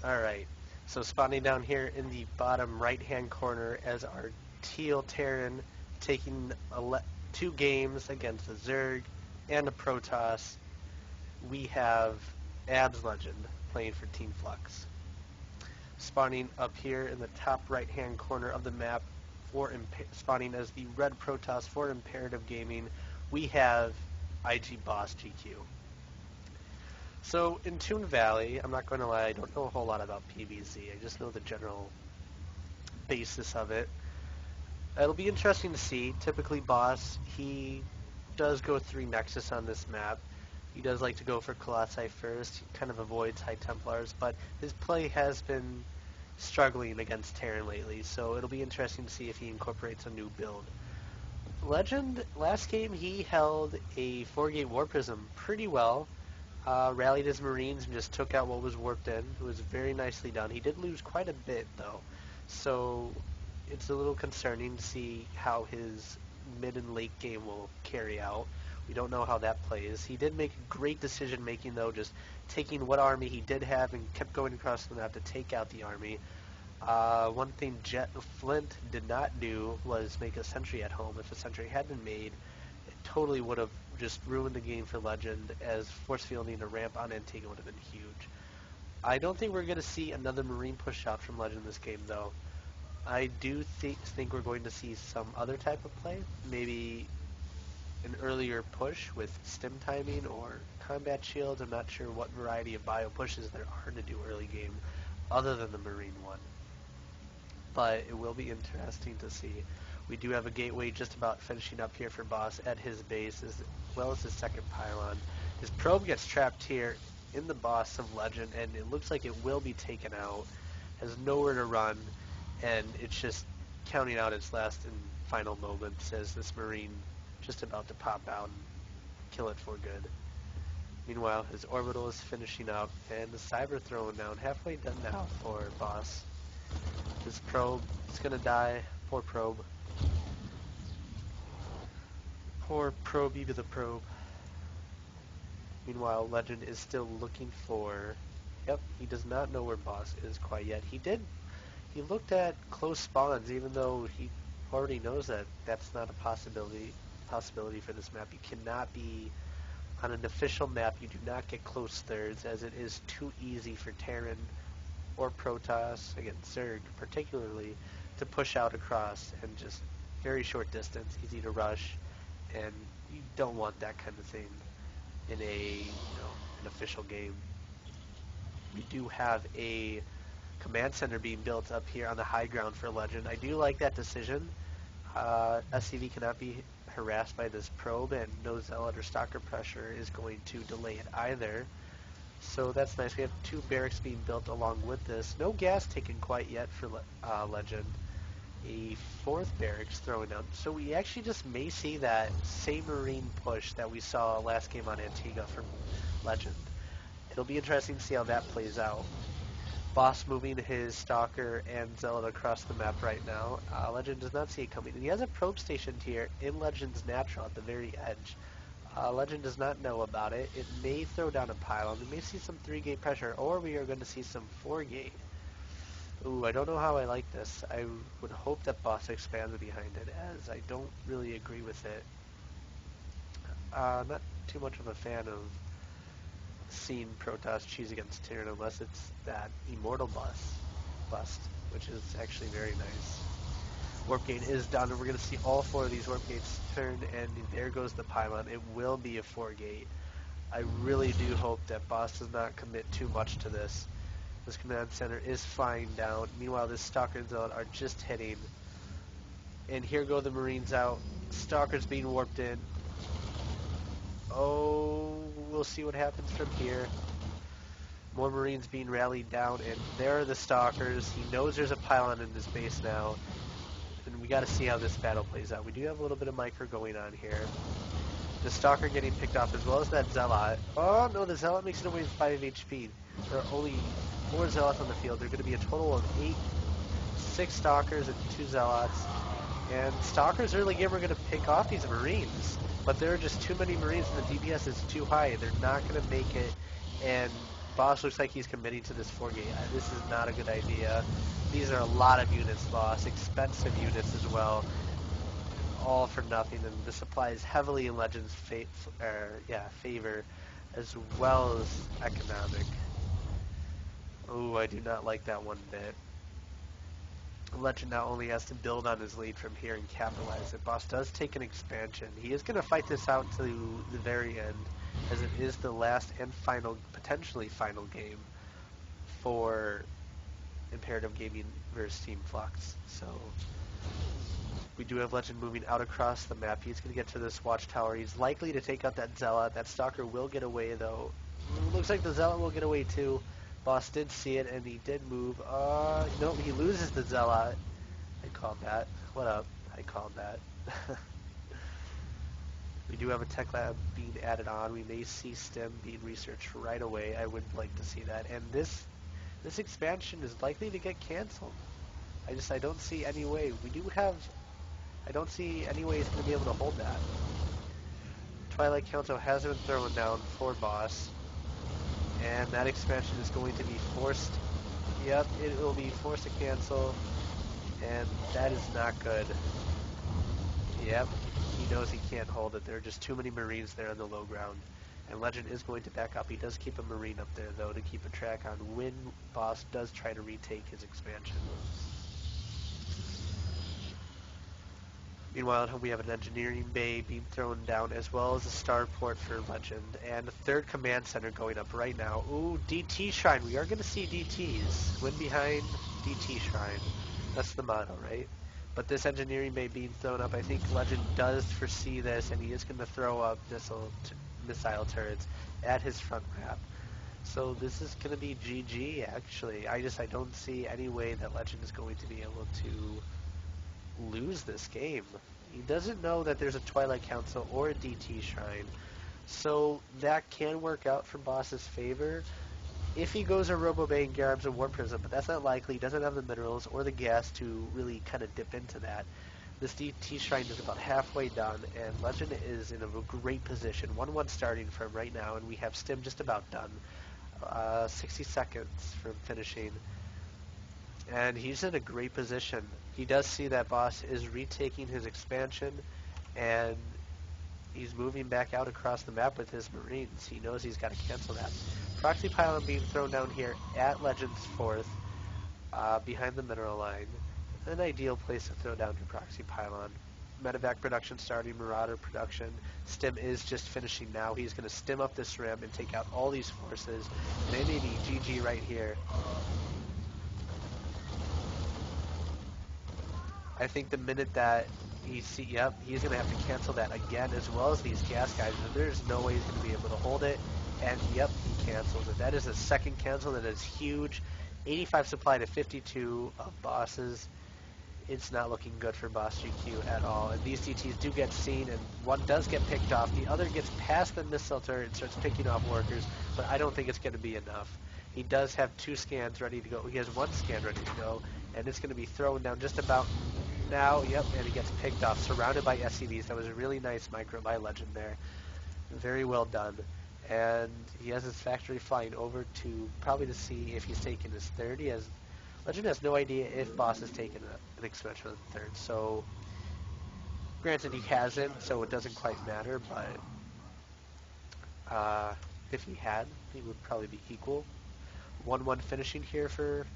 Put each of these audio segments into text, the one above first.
Alright, so spawning down here in the bottom right-hand corner as our Teal Terran taking 2 games against a Zerg and a Protoss, we have Abs Legend playing for Team Flux. Spawning up here in the top right-hand corner of the map, spawning as the red Protoss for Imperative Gaming, we have IG BossGQ. So in Toon Valley, I'm not going to lie, I don't know a whole lot about PvZ. I just know the general basis of it. It'll be interesting to see. Typically Boss, he does go 3 Nexus on this map. He does like to go for Colossi first. He kind of avoids High Templars, but his play has been struggling against Terran lately, so it'll be interesting to see if he incorporates a new build. Legend, last game he held a 4-gate War Prism pretty well. Rallied his Marines and just took out what was warped in. It was very nicely done. He did lose quite a bit though, so it's a little concerning to see how his mid and late game will carry out. We don't know how that plays. He did make great decision making though, just taking what army he did have and kept going across the map to take out the army. One thing Flint did not do was make a sentry at home. If a sentry had been made, it totally would have just ruined the game for Legend, as force fielding a ramp on Antigua would have been huge. I don't think we're going to see another Marine push out from Legend this game though. I do think we're going to see some other type of play, maybe an earlier push with stim timing or combat shields. I'm not sure what variety of bio pushes there are to do early game other than the Marine one. But it will be interesting to see. We do have a gateway just about finishing up here for Boss at his base, as well as his second pylon. His probe gets trapped here in the Boss of Legend, and it looks like it will be taken out. Has nowhere to run, and it's just counting out its last and final moments as this Marine just about to pop out and kill it for good. Meanwhile, his orbital is finishing up, and the Cyber throwing down, halfway done now for Boss. His probe is going to die. Poor probe. Poor probey to the probe. Meanwhile, Legend is still looking for... Yep, he does not know where Boss is quite yet. He looked at close spawns, even though he already knows that that's not a possibility for this map. You cannot be on an official map. You do not get close thirds, as it is too easy for Terran or Protoss, again Zerg particularly, to push out across and just very short distance, easy to rush, and you don't want that kind of thing in an official game. We do have a command center being built up here on the high ground for Legend. I do like that decision. SCV cannot be harassed by this probe, and no Zealot or Stalker pressure is going to delay it either. So that's nice. We have 2 barracks being built along with this. No gas taken quite yet for Legend. A 4th barracks thrown down. So we actually just may see that same Marine push that we saw last game on Antigua from Legend. It'll be interesting to see how that plays out. Boss moving his Stalker and Zealot across the map right now. Legend does not see it coming. And he has a probe stationed here in Legend's natural at the very edge. Legend does not know about it. It may throw down a pylon. We may see some 3-gate pressure, or we are going to see some 4-gate. Ooh, I don't know how I like this. I would hope that Boss expands behind it, as I don't really agree with it. Not too much of a fan of seeing Protoss cheese against Terran unless it's that Immortal bust, which is actually very nice. Warp gate is done, and we're going to see all 4 of these warp gates turn, and there goes the pylon. It will be a 4-gate. I really do hope that Boss does not commit too much to this. This command center is flying down. Meanwhile, this Stalker and Zealot are just hitting. And here go the Marines out. Stalker's being warped in. Oh, we'll see what happens from here. More Marines being rallied down, and there are the Stalkers. He knows there's a pylon in his base now. And we got to see how this battle plays out. We do have a little bit of micro going on here. The Stalker getting picked off, as well as that Zealot. Oh no, the Zealot makes it away with 5 HP. There are only 4 Zealots on the field. There are going to be a total of 6 Stalkers and 2 Zealots. And Stalkers early game are going to pick off these Marines. But there are just too many Marines, and the DPS is too high. They're not going to make it. And Boss looks like he's committing to this 4-gate. This is not a good idea. These are a lot of units, Boss. Expensive units as well. All for nothing, and the supply is heavily in Legends' favor, as well as economic. Ooh, I do not like that one bit. Legend now only has to build on his lead from here and capitalize it. Boss does take an expansion. He is going to fight this out to the very end, as it is the last and final, potentially final game for Imperative Gaming versus Team Flux. So we do have Legend moving out across the map. He's going to get to this watchtower. He's likely to take out that Zealot. That Stalker will get away, though. Looks like the Zealot will get away, too. Boss did see it, and he did move. No, he loses the Zealot. I called that. What up? I called that. We do have a tech lab being added on. We may see STEM being researched right away. I would like to see that. And this expansion is likely to get canceled. I don't see any way. I don't see any way he's going to be able to hold that. Twilight Council has been thrown down for Boss. And that expansion is going to be forced. Yep, it will be forced to cancel. And that is not good. Yep, he knows he can't hold it. There are just too many Marines there on the low ground. And Legend is going to back up. He does keep a Marine up there, though, to keep a track on when Boss does try to retake his expansion. Meanwhile, at home we have an engineering bay being thrown down, as well as a starport for Legend, and a third command center going up right now. Ooh, DT Shrine. We are going to see DTs. Win behind DT Shrine. That's the motto, right? But this engineering bay being thrown up, I think Legend does foresee this, and he is going to throw up missile turrets at his front map. So this is going to be GG, actually. I don't see any way that Legend is going to be able to lose this game. He doesn't know that there's a Twilight Council or a DT Shrine, so that can work out for Boss's favor if he goes a Robo Bay and Garabs a Warp Prism, but that's not likely. He doesn't have the minerals or the gas to really kind of dip into that. This DT Shrine is about halfway done, and Legend is in a great position. 1-1 starting from right now, and we have Stim just about done. 60 seconds from finishing. And he's in a great position. He does see that Boss is retaking his expansion, and he's moving back out across the map with his Marines. He knows he's got to cancel that. Proxy Pylon being thrown down here at Legend's 4th, behind the mineral line. An ideal place to throw down your Proxy Pylon. Medevac production starting, Marauder production. Stim is just finishing now. He's going to stim up this rim and take out all these forces. And it may be GG right here. I think the minute that he's going to have to cancel that again, as well as these gas guys. There's no way he's going to be able to hold it. And yep, he cancels it. That is a second cancel. That is huge. 85 supply to 52 of Bosses. It's not looking good for BossGQ at all. And these DTs do get seen, and one does get picked off. The other gets past the missile turret and starts picking off workers, but I don't think it's going to be enough. He does have 2 scans ready to go. He has 1 scan ready to go, and it's going to be thrown down just about now. Yep, and he gets picked off, surrounded by SCVs. That was a really nice micro by Legend there. Very well done. And he has his factory flying over to probably to see if he's taking his 3rd. Legend has no idea if Boss has taken an expansion on the 3rd. So, granted he hasn't, so it doesn't quite matter, but if he had, he would probably be equal. 1-1 finishing here for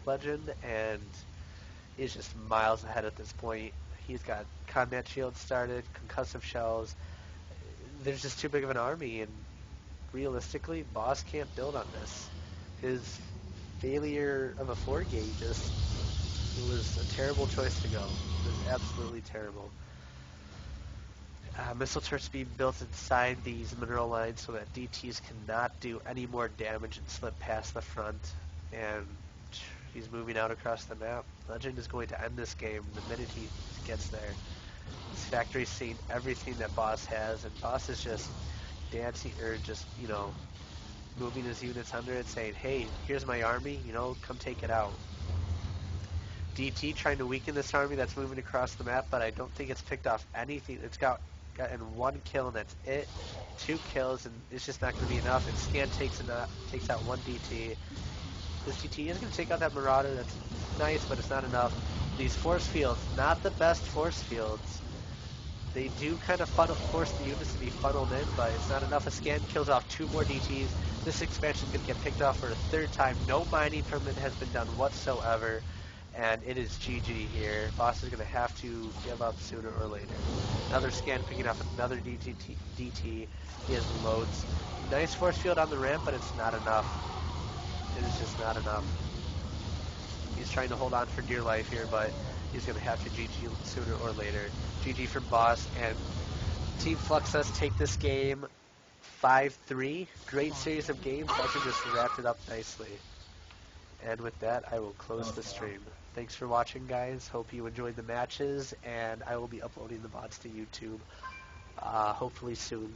Legend, and is just miles ahead at this point. He's got combat shields started, concussive shells. There's just too big of an army, and realistically, Boss can't build on this. His failure of a 4-gate it was a terrible choice to go. It was absolutely terrible. Missile turrets being built inside these mineral lines so that DTs cannot do any more damage and slip past the front. And he's moving out across the map. Legend is going to end this game the minute he gets there. His factory's seeing everything that Boss has, and Boss is just dancing, or just, moving his units under it, saying, hey, here's my army, come take it out. DT trying to weaken this army that's moving across the map, but I don't think it's picked off anything. It's got gotten 1 kill and that's it. 2 kills and it's just not going to be enough. And Scan takes out 1 DT. This DT is going to take out that Marauder. That's nice, but it's not enough. These force fields, not the best force fields. They do kind of force the units to be funneled in, but it's not enough. A Scan kills off 2 more DTs. This expansion is going to get picked off for a 3rd time. No mining from it has been done whatsoever, and it is GG here. Boss is going to have to give up sooner or later. Another Scan picking off another DT. He has loads. Nice force field on the ramp, but it's not enough. It is just not enough. He's trying to hold on for dear life here, but he's going to have to GG sooner or later. GG from Boss, and Team Flux does take this game 5-3. Great series of games. Boss just wrapped it up nicely. And with that, I will close the stream. Thanks for watching, guys. Hope you enjoyed the matches, and I will be uploading the VODs to YouTube hopefully soon.